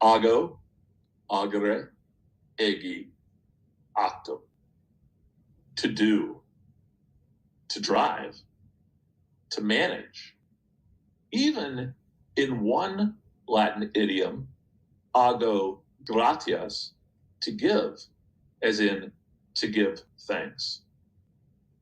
Ago, agere, egi, actum. To do, to drive, to manage. Even in one Latin idiom, ago gratias, to give, as in to give thanks.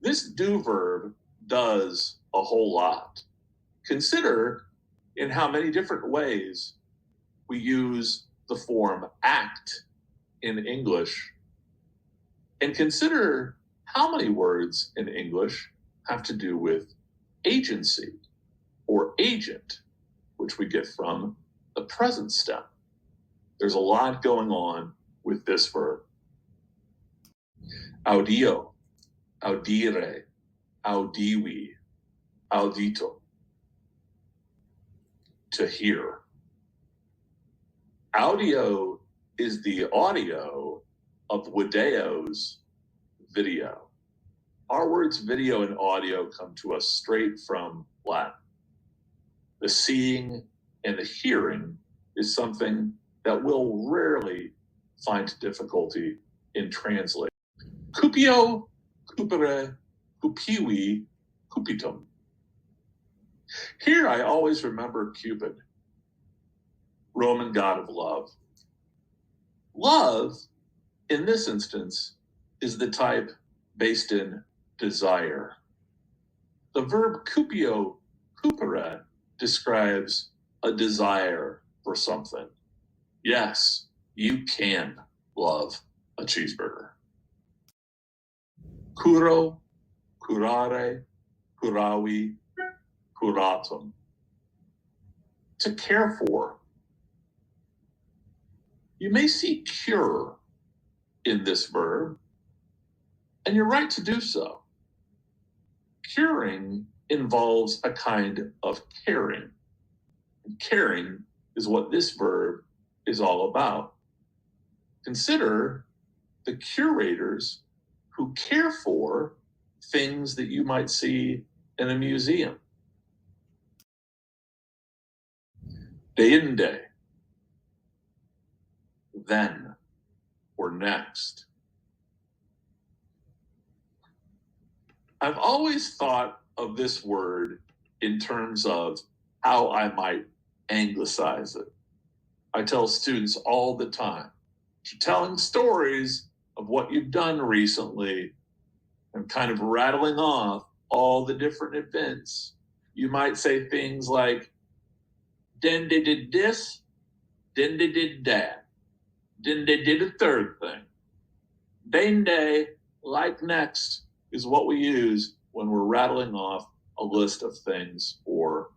This do verb does a whole lot. Consider in how many different ways we use the form act in English, and consider how many words in English have to do with agency or agent, which we get from the present stem. There's a lot going on with this verb. Audio, audire, audivi, audito. To hear. Audio is the audio of video's video. Our words video and audio come to us straight from Latin. The seeing and the hearing is something that we'll rarely find difficulty in translating. Cupio, cupere, cupivi, cupitum. Here I always remember Cupid, Roman god of love. Love, in this instance, is the type based in desire. The verb cupio, cupere describes a desire for something. Yes, you can love a cheeseburger. Curo, curare, curavi, curatum. To care for. You may see cure in this verb, and you're right to do so. Curing involves a kind of caring. And caring is what this verb is all about. Consider the curators who care for things that you might see in a museum. Deinde, then, or next. I've always thought of this word in terms of how I might anglicize it. I tell students all the time, you're telling stories of what you've done recently and kind of rattling off all the different events. You might say things like, then they did this, then they did that, then they did a third thing. Then they, like next, is what we use when we're rattling off a list of things or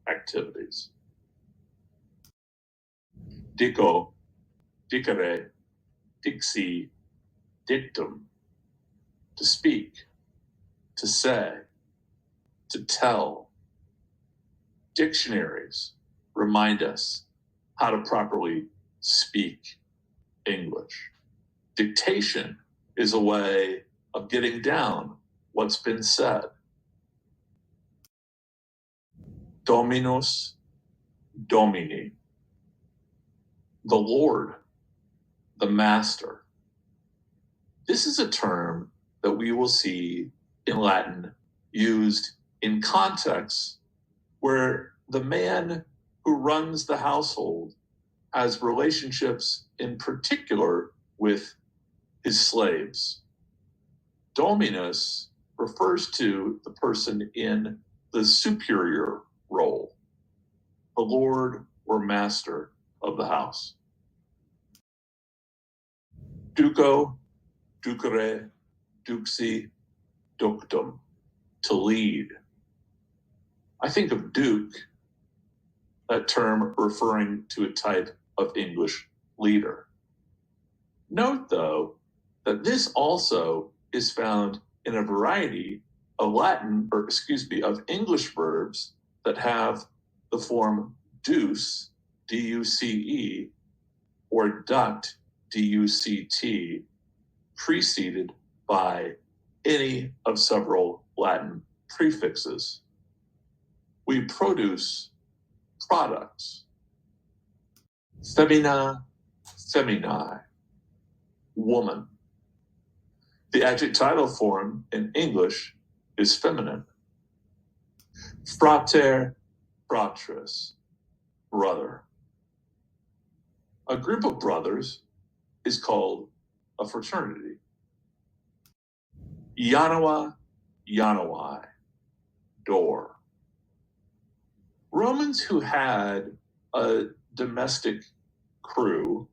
activities. Dico, dicere, dixi, dictum. To speak, to say, to tell. Dictionaries remind us how to properly speak English. Dictation is a way of getting down what's been said. Dominus, domini. The Lord, the Master. This is a term that we will see in Latin used in contexts where the man who runs the household has relationships in particular with his slaves. Dominus refers to the person in the superior role, the Lord or master of the house. Duco, ducere, duxi, ductum, to lead. I think of duke, that term referring to a type of English leader. Note, though, that this also is found in a variety of of English verbs that have the form duce, D-U-C-E, or duct, D-U-C-T, preceded by any of several Latin prefixes. We produce products. Femina, feminae, woman. The adjectival form in English is feminine. Frater, fratris, brother. A group of brothers is called a fraternity. Yanoa, Yanowai, door. Romans who had a domestic crew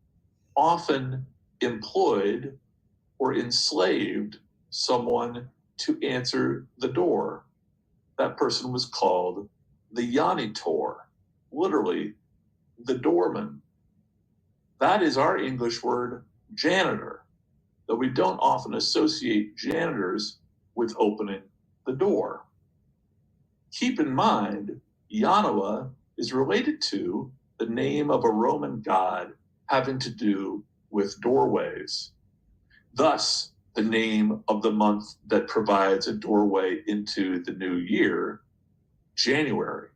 often employed or enslaved someone to answer the door. That person was called the janitor, literally the doorman. That is our English word janitor, though we don't often associate janitors with opening the door. Keep in mind, Yanoa is related to the name of a Roman god having to do with doorways. Thus, the name of the month that provides a doorway into the new year, January.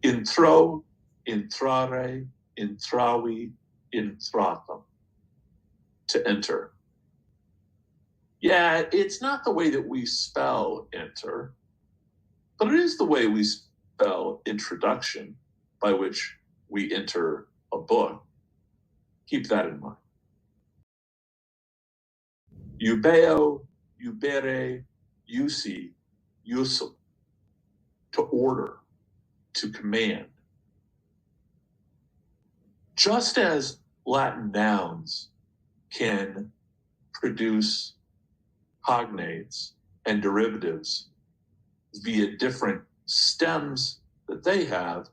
Intro, intrare, intravi, intratum. To enter. Yeah, it's not the way that we spell enter, but it is the way we spell introduction, by which we enter a book. Keep that in mind. Eubeo, eubere, usi, usum. To order, to command. Just as Latin nouns can produce cognates and derivatives via different stems that they have,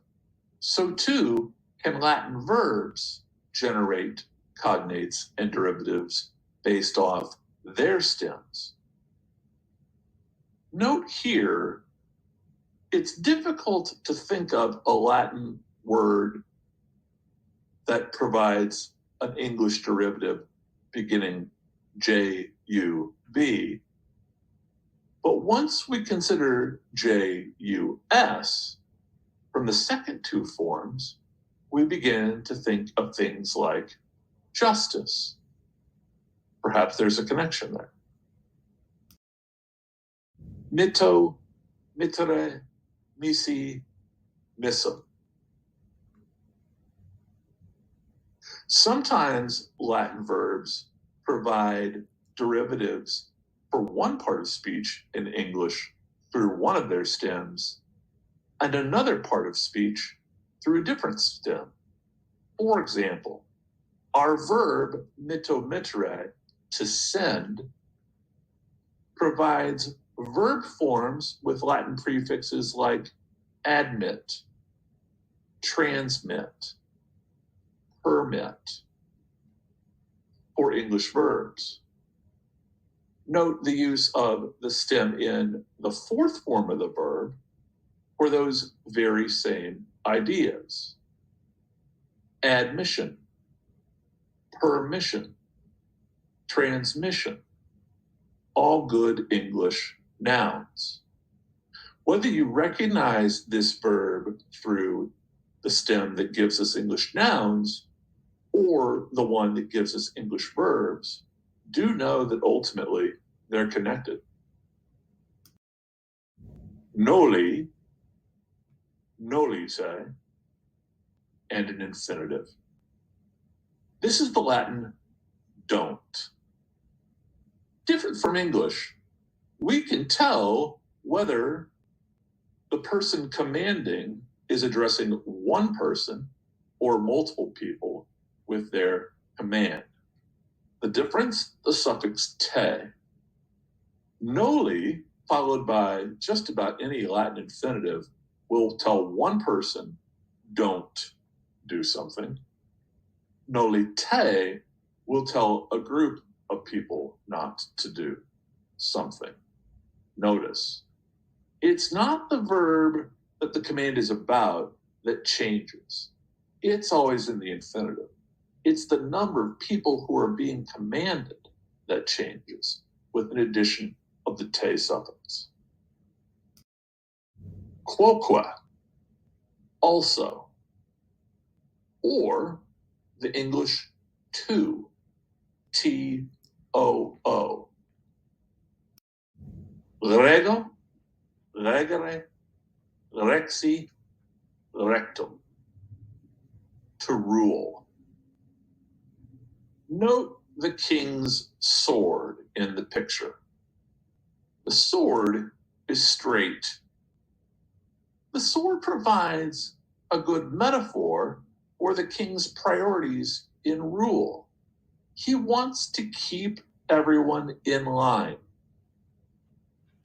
so too can Latin verbs generate cognates and derivatives based off their stems. Note here, it's difficult to think of a Latin word that provides an English derivative beginning J-U-B. But once we consider J-U-S, from the second two forms, we begin to think of things like justice. Perhaps there's a connection there. Mitto, mittere, misi, missum. Sometimes Latin verbs provide derivatives for one part of speech in English through one of their stems, and another part of speech through a different stem. For example, our verb mittomittere, to send, provides verb forms with Latin prefixes like admit, transmit, permit, or English verbs. Note the use of the stem in the fourth form of the verb for those very same ideas. Admission, permission, transmission, all good English nouns. Whether you recognize this verb through the stem that gives us English nouns or the one that gives us English verbs, do know that ultimately they're connected. Noli, nolite, and an infinitive. This is the Latin don't. Different from English, we can tell whether the person commanding is addressing one person or multiple people with their command. The difference, the suffix te. Noli, followed by just about any Latin infinitive, will tell one person, don't do something. Noli te will tell a group of people not to do something. Notice, it's not the verb that the command is about that changes. It's always in the infinitive. It's the number of people who are being commanded that changes with an addition of the te suffix. Quoque, also. or the English to, T-O-O. Rego, regere, rexi, rectum. To rule. Note the king's sword in the picture. The sword is straight. The sword provides a good metaphor for the king's priorities in rule. He wants to keep everyone in line,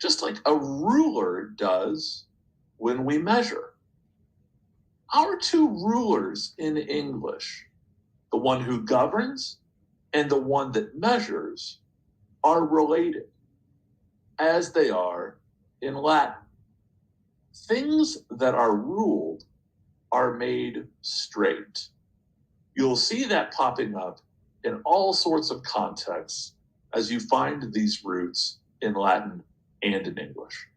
just like a ruler does when we measure. Our two rulers in English, the one who governs and the one that measures, are related, as they are in Latin. Things that are ruled are made straight. You'll see that popping up in all sorts of contexts as you find these roots in Latin and in English.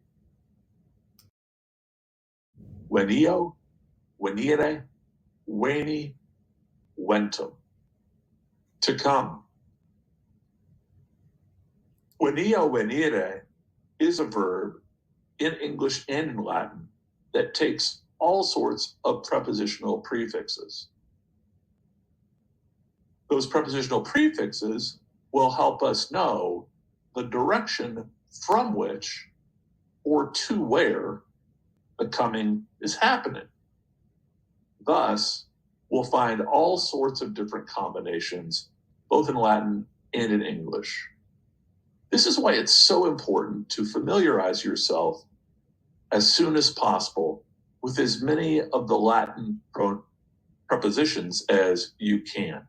Venio, venire, veni, ventum. To come. Venio, venire is a verb in English and in Latin that takes all sorts of prepositional prefixes. Those prepositional prefixes will help us know the direction from which or to where the coming is happening. Thus, we'll find all sorts of different combinations, both in Latin and in English. This is why it's so important to familiarize yourself as soon as possible with as many of the Latin prepositions as you can.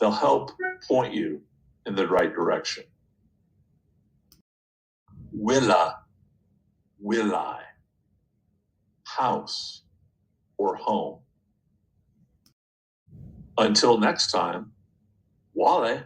They'll help point you in the right direction. Villa, villi, house or home. Until next time, Wale.